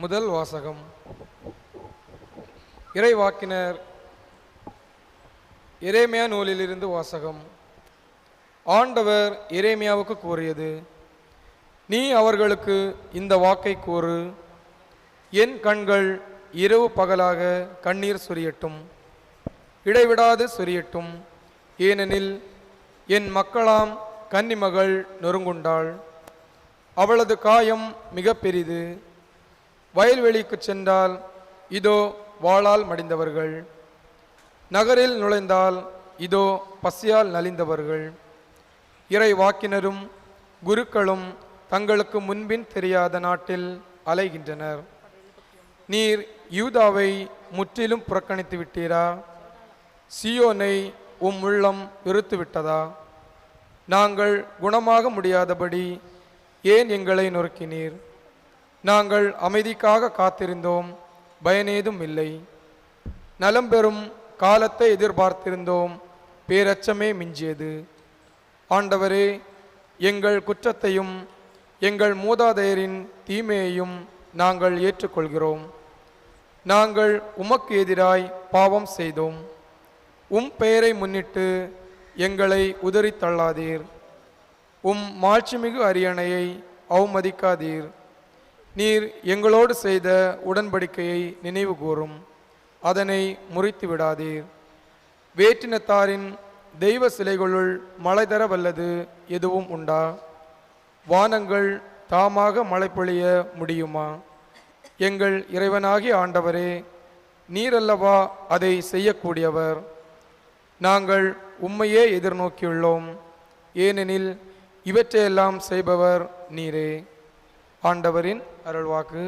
முதல் வாசகம். இறைவாக்கினர் எரேமியா நூலிலிருந்து வாசகம். ஆண்டவர் எரேமியாவுக்கு கூறியது: நீ அவர்களுக்கு இந்த வாக்கை கூறு, என் கண்கள் இரவு பகலாக கண்ணீர் சொரியட்டும், இடைவிடாது சொரியட்டும். ஏனெனில் என் மக்களாம் கன்னிமகள் நொறுங்குண்டாள், அவளது காயம் மிக பெரிது. வயல்வெளிக்கு சென்றால் இதோ வாளால் மடிந்தவர்கள், நகரில் நுழைந்தால் இதோ பசியால் நலிந்தவர்கள். இறை வாக்கினரும் குருக்களும் தங்களுக்கு முன்பின் தெரியாத நாட்டில் அலைகின்றனர். நீர் யூதாவை முற்றிலும் புறக்கணித்து விட்டீரா? சியோனை உள்ளம் வெறுத்து விட்டதா? நாங்கள் குணமாக முடியாதபடி ஏன் எங்களை நொறுக்கினீர்? நாங்கள் அமைதிக்காக காத்திருந்தோம், பயனேதும் இல்லை. நலம் பெறும் காலத்தை எதிர்பார்த்திருந்தோம், பேரச்சமே மிஞ்சியது. ஆண்டவரே, எங்கள் குற்றத்தையும் எங்கள் மூதாதையரின் தீமையையும் நாங்கள் ஏற்றுக்கொள்கிறோம். நாங்கள் உமக்கு எதிராய் பாவம் செய்தோம். பெயரை முன்னிட்டு எங்களை உதறி தள்ளாதீர். மாட்சிமிகு அரியணையை அவமதிக்காதீர். நீர் எங்களோடு செய்த உடன்படிக்கையை நினைவு கூறும், அதனை முறித்து விடாதீர். வேற்றினத்தாரின் தெய்வ சிலைகளுள் மழை தர வல்லது எதுவும் உண்டா? வானங்கள் தாமாக மழை பொழிய முடியுமா? எங்கள் இறைவனாகிய ஆண்டவரே, நீரல்லவா அதை செய்யக்கூடியவர். நாங்கள் உம்மையே எதிர்நோக்கியுள்ளோம், ஏனெனில் இவற்றையெல்லாம் செய்பவர் நீரே. ஆண்டவரின் அருள்வாக்கு.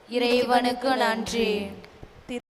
இறைவனுக்கு நன்றி.